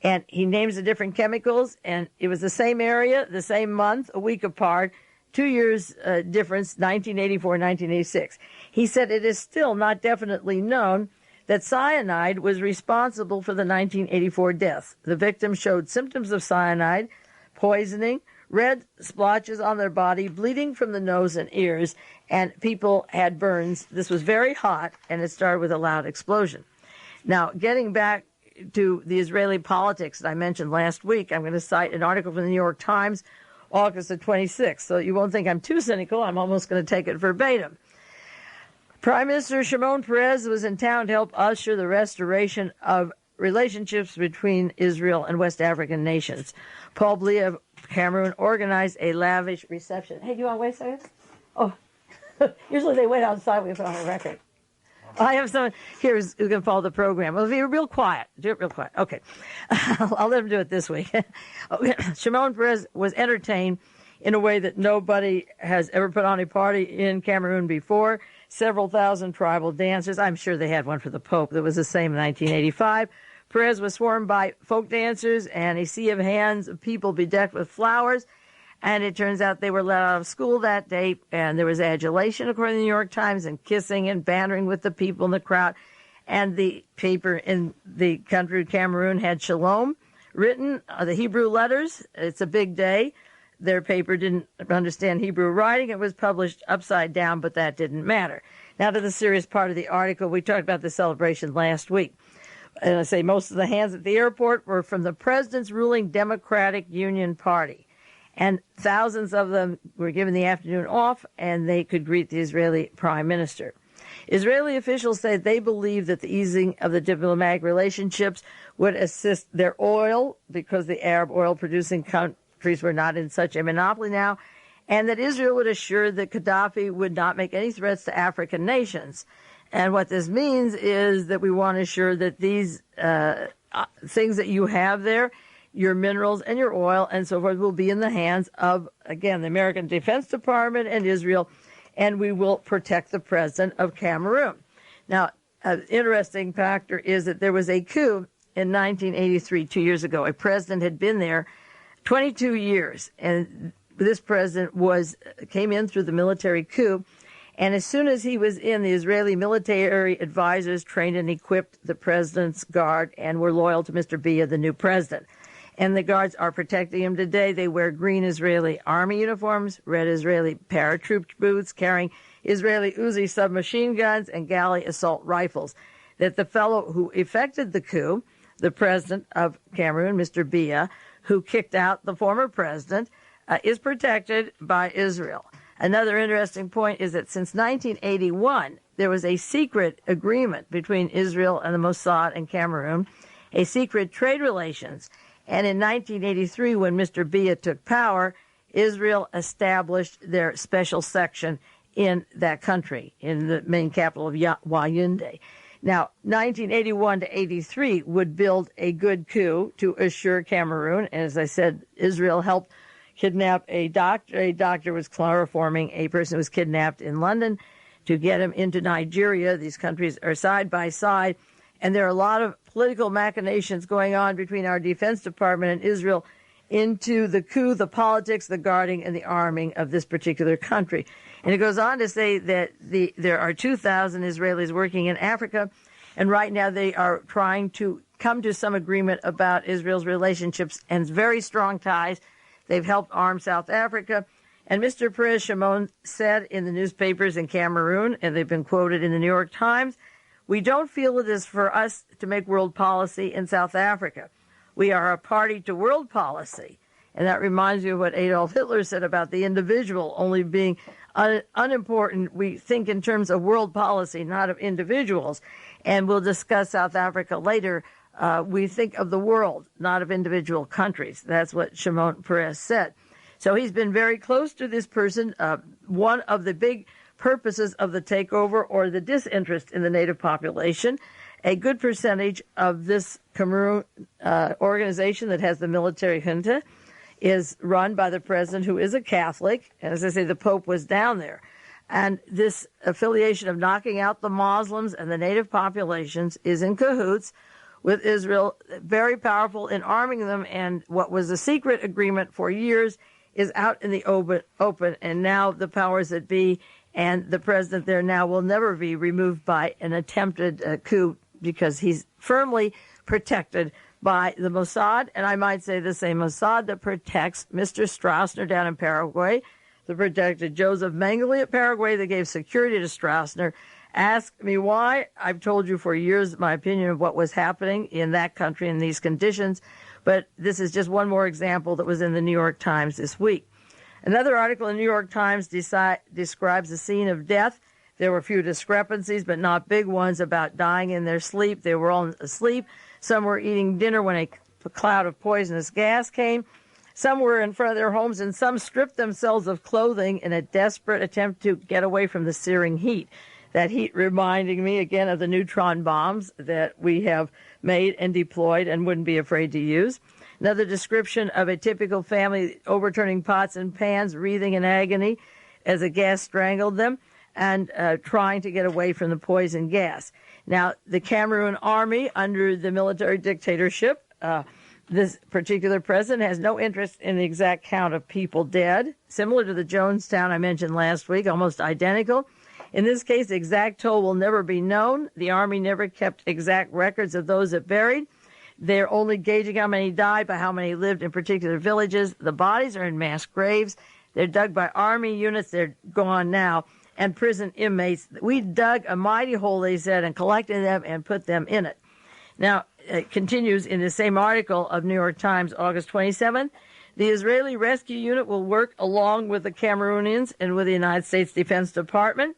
And he names the different chemicals, and it was the same area, the same month, a week apart, 2 years difference, 1984 and 1986. He said it is still not definitely known that cyanide was responsible for the 1984 deaths. The victims showed symptoms of cyanide, poisoning, red splotches on their body, bleeding from the nose and ears, and people had burns. This was very hot, and it started with a loud explosion. Now, getting back to the Israeli politics that I mentioned last week, I'm going to cite an article from the New York Times, August the 26th. So you won't think I'm too cynical. I'm almost going to take it verbatim. Prime Minister Shimon Peres was in town to help usher the restoration of relationships between Israel and West African nations. Paul Biya of Cameroon organized a lavish reception. Hey, do you want to wait a second? Oh, usually they wait outside. We put on a record. I have someone here who can follow the program. It'll be real quiet. Do it real quiet. Okay. I'll let him do it this week. Shimon Peres was entertained in a way that nobody has ever put on a party in Cameroon before. Several thousand tribal dancers. I'm sure they had one for the Pope. That was the same in 1985. Peres was swarmed by folk dancers and a sea of hands of people bedecked with flowers. And it turns out they were let out of school that day, and there was adulation, according to the New York Times, and kissing and bantering with the people in the crowd. And the paper in the country of Cameroon had shalom written, the Hebrew letters. It's a big day. Their paper didn't understand Hebrew writing. It was published upside down, but that didn't matter. Now to the serious part of the article. We talked about the celebration last week. And I say most of the hands at the airport were from the president's ruling Democratic Union Party. And thousands of them were given the afternoon off, and they could greet the Israeli prime minister. Israeli officials say they believe that the easing of the diplomatic relationships would assist their oil, because the Arab oil-producing countries were not in such a monopoly now, and that Israel would assure that Gaddafi would not make any threats to African nations. And what this means is that we want to assure that these things that you have there, your minerals and your oil and so forth, will be in the hands of, again, the American Defense Department and Israel, and we will protect the president of Cameroon. Now, an interesting factor is that there was a coup in 1983, 2 years ago. A president had been there 22 years, and this president came in through the military coup. And as soon as he was in, the Israeli military advisors trained and equipped the president's guard and were loyal to Mr. Biya, the new president. And the guards are protecting him today. They wear green Israeli army uniforms, red Israeli paratroop boots, carrying Israeli Uzi submachine guns and Galley assault rifles. That the fellow who effected the coup, the president of Cameroon, Mr. Biya, who kicked out the former president, is protected by Israel. Another interesting point is that since 1981, there was a secret agreement between Israel and the Mossad and Cameroon, a secret trade relations. And in 1983, when Mr. Biya took power, Israel established their special section in that country, in the main capital of Yaoundé. Now, 1981 to 83 would build a good coup to assure Cameroon. And as I said, Israel helped kidnap a doctor. A doctor was chloroforming a person who was kidnapped in London to get him into Nigeria. These countries are side by side, and there are a lot of political machinations going on between our Defense Department and Israel into the coup, the politics, the guarding, and the arming of this particular country. And it goes on to say that there are 2,000 Israelis working in Africa, and right now they are trying to come to some agreement about Israel's relationships and very strong ties. They've helped arm South Africa. And Mr. Peres Shimon said in the newspapers in Cameroon, and they've been quoted in the New York Times, "We don't feel it is for us to make world policy in South Africa. We are a party to world policy." And that reminds me of what Adolf Hitler said about the individual only being unimportant. We think in terms of world policy, not of individuals. And we'll discuss South Africa later. We think of the world, not of individual countries. That's what Shimon Peres said. So he's been very close to this person. One of the big purposes of the takeover or the disinterest in the native population, a good percentage of this Cameroon organization that has the military junta is run by the president, who is a Catholic. And as I say, the Pope was down there. And this affiliation of knocking out the Muslims and the native populations is in cahoots with Israel, very powerful in arming them. And what was a secret agreement for years is out in the open. And now the powers that be and the president there now will never be removed by an attempted coup, because he's firmly protected by the Mossad. And I might say the same Mossad that protects Mr. Stroessner down in Paraguay, that protected Joseph Mengele at Paraguay, that gave security to Stroessner. Ask me why. I've told you for years my opinion of what was happening in that country in these conditions. But this is just one more example that was in the New York Times this week. Another article in the New York Times describes the scene of death There were a few discrepancies, but not big ones, about dying in their sleep. They were all asleep. Some were eating dinner when a cloud of poisonous gas came. Some were in front of their homes, and some stripped themselves of clothing in a desperate attempt to get away from the searing heat. That heat reminding me again of the neutron bombs that we have made and deployed and wouldn't be afraid to use. Another description of a typical family overturning pots and pans, wreathing in agony as the gas strangled them, and trying to get away from the poison gas. Now, the Cameroon army, under the military dictatorship, this particular president has no interest in the exact count of people dead, similar to the Jonestown I mentioned last week, almost identical. In this case, the exact toll will never be known. The Army never kept exact records of those that buried. They're only gauging how many died by how many lived in particular villages. The bodies are in mass graves. They're dug by Army units. They're gone now. And prison inmates. We dug a mighty hole, they said, and collected them and put them in it. Now, it continues in the same article of New York Times, August 27th. The Israeli Rescue Unit will work along with the Cameroonians and with the United States Defense Department.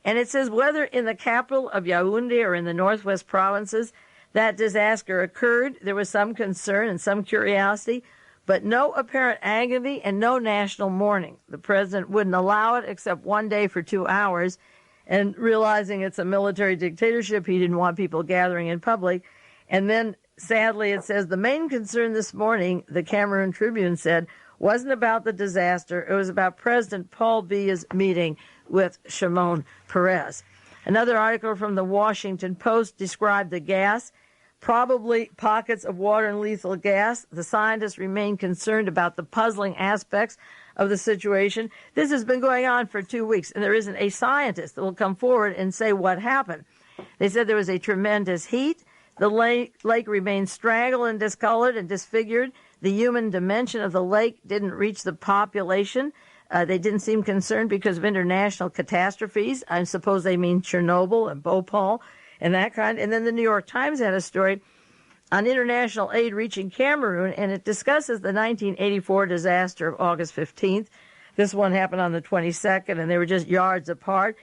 And it says whether in the capital of Yaoundé or in the northwest provinces that disaster occurred, there was some concern and some curiosity, but no apparent agony and no national mourning. The president wouldn't allow it except one day for 2 hours, and realizing it's a military dictatorship, he didn't want people gathering in public. And then, sadly, it says the main concern this morning, the Cameroon Tribune said, wasn't about the disaster. It was about President Paul Biya's meeting with Shimon Peres. Another article from the Washington Post described the gas, probably pockets of water and lethal gas. The scientists remain concerned about the puzzling aspects of the situation. This has been going on for 2 weeks, and there isn't a scientist that will come forward and say what happened. They said there was a tremendous heat. The lake remained strangled and discolored and disfigured. The human dimension of the lake didn't reach the population. They didn't seem concerned because of international catastrophes. I suppose they mean Chernobyl and Bhopal and that kind. And then the New York Times had a story on international aid reaching Cameroon, and it discusses the 1984 disaster of August 15th. This one happened on the 22nd, and they were just yards apart.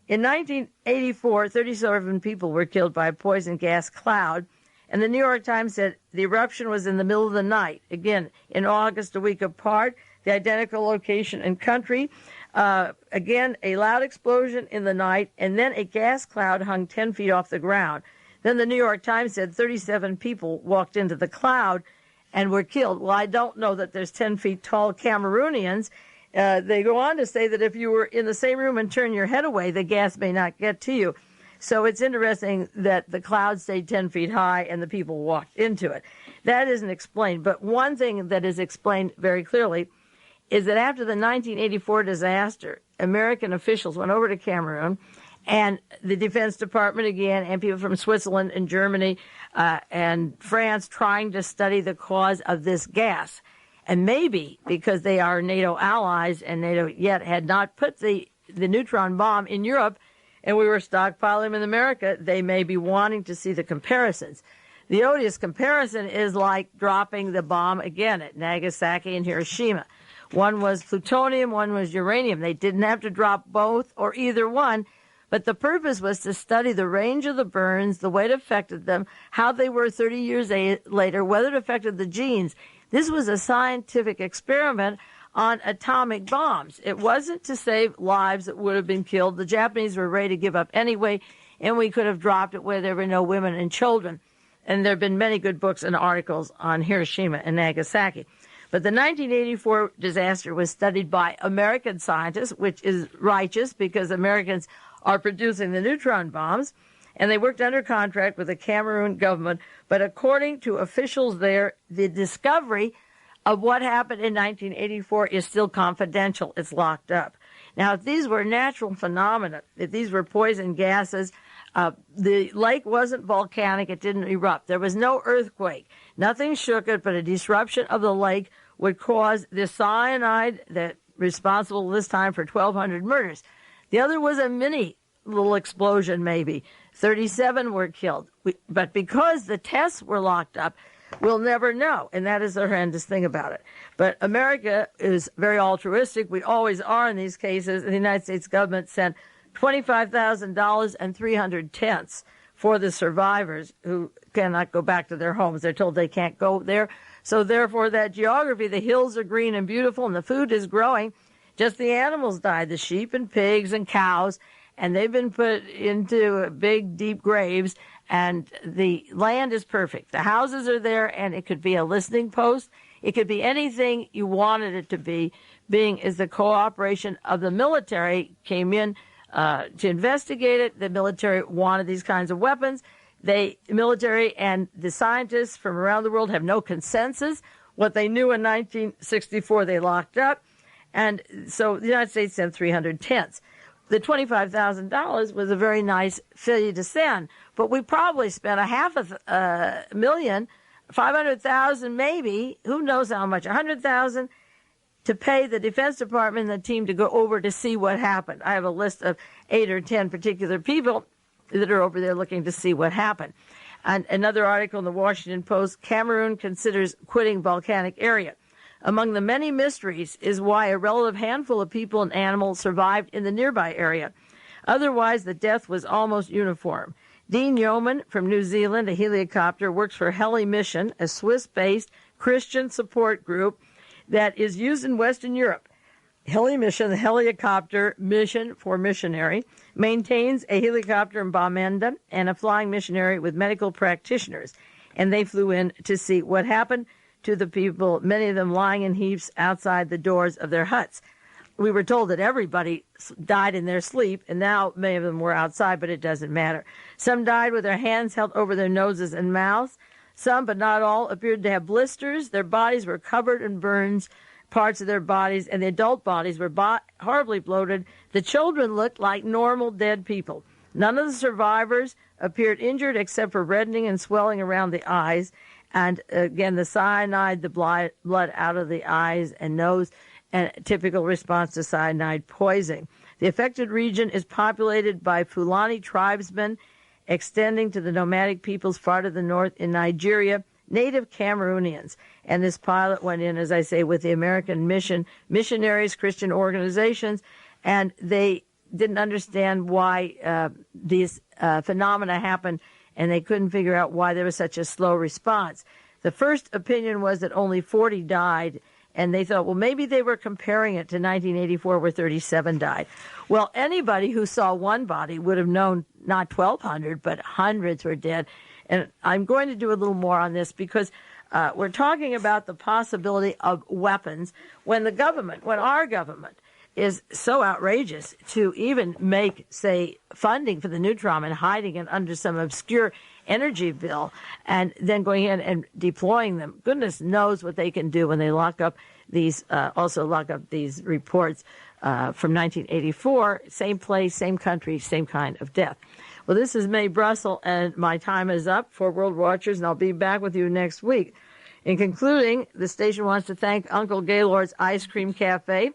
In 1984, 37 people were killed by a poison gas cloud, and the New York Times said the eruption was in the middle of the night. Again, in August, a week apart, the identical location and country. Again, a loud explosion in the night, and then a gas cloud hung 10 feet off the ground. Then the New York Times said 37 people walked into the cloud and were killed. Well, I don't know that there's 10 feet tall Cameroonians. They go on to say that if you were in the same room and turn your head away, the gas may not get to you. So it's interesting that the cloud stayed 10 feet high and the people walked into it. That isn't explained. But one thing that is explained very clearly is that after the 1984 disaster, American officials went over to Cameroon, and the Defense Department again, and people from Switzerland and Germany and France trying to study the cause of this gas. And maybe because they are NATO allies and NATO yet had not put the neutron bomb in Europe, and we were stockpiling them in America, they may be wanting to see the comparisons. The odious comparison is like dropping the bomb again at Nagasaki and Hiroshima. One was plutonium, one was uranium. They didn't have to drop both or either one, but the purpose was to study the range of the burns, the way it affected them, how they were 30 years later, whether it affected the genes. This was a scientific experiment on atomic bombs. It wasn't to save lives that would have been killed. The Japanese were ready to give up anyway, and we could have dropped it where there were no women and children. And there have been many good books and articles on Hiroshima and Nagasaki. But the 1984 disaster was studied by American scientists, which is righteous because Americans are producing the neutron bombs, and they worked under contract with the Cameroon government. But according to officials there, the discovery of what happened in 1984 is still confidential. It's locked up. Now, if these were natural phenomena, if these were poison gases, the lake wasn't volcanic. It didn't erupt. There was no earthquake. Nothing shook it, but a disruption of the lake would cause the cyanide that responsible this time for 1,200 murders. The other was a mini little explosion, maybe. 37 were killed. But because the tests were locked up, we'll never know, and that is the horrendous thing about it. But America is very altruistic. We always are in these cases. The United States government sent $25,000 and 300 tents for the survivors who cannot go back to their homes. They're told they can't go there. So therefore, that geography, the hills are green and beautiful and the food is growing. Just the animals died, the sheep and pigs and cows, and they've been put into big, deep graves, and the land is perfect. The houses are there, and it could be a listening post. It could be anything you wanted it to be, being as the cooperation of the military came in to investigate it. The military wanted these kinds of weapons. The military and the scientists from around the world have no consensus. What they knew in 1964, they locked up. And so the United States sent 300 tents. The $25,000 was a very nice fille de scène, but we probably spent $500,000, 500,000 maybe, who knows how much, 100,000 to pay the Defense Department and the team to go over to see what happened. I have a list of 8 or 10 particular people that are over there looking to see what happened. And another article in the Washington Post, Cameroon considers quitting volcanic area. Among the many mysteries is why a relative handful of people and animals survived in the nearby area. Otherwise, the death was almost uniform. Dean Yeoman from New Zealand, a helicopter, works for Heli Mission, a Swiss-based Christian support group that is used in Western Europe. Heli Mission, the helicopter mission for missionary, maintains a helicopter in Bamenda and a flying missionary with medical practitioners. And they flew in to see what happened to the people, many of them lying in heaps outside the doors of their huts. We were told that everybody died in their sleep, and now many of them were outside, but it doesn't matter. Some died with their hands held over their noses and mouths. Some, but not all, appeared to have blisters. Their bodies were covered in burns, parts of their bodies, and the adult bodies were horribly bloated. The children looked like normal dead people. None of the survivors appeared injured except for reddening and swelling around the eyes. And again, the cyanide, the blood out of the eyes and nose, and a typical response to cyanide poisoning. The affected region is populated by Fulani tribesmen extending to the nomadic peoples far to the north in Nigeria, native Cameroonians. And this pilot went in, as I say, with the American missionaries, Christian organizations, and they didn't understand why these phenomena happened, and they couldn't figure out why there was such a slow response. The first opinion was that only 40 died, and they thought, well, maybe they were comparing it to 1984 where 37 died. Well, anybody who saw one body would have known not 1,200, but hundreds were dead. And I'm going to do a little more on this because we're talking about the possibility of weapons when our government is so outrageous to even make, say, funding for the neutron and hiding it under some obscure energy bill and then going in and deploying them. Goodness knows what they can do when they lock up these reports from 1984, same place, same country, same kind of death. Well, this is Mae Brussell, and my time is up for World Watchers, and I'll be back with you next week. In concluding, the station wants to thank Uncle Gaylord's Ice Cream Cafe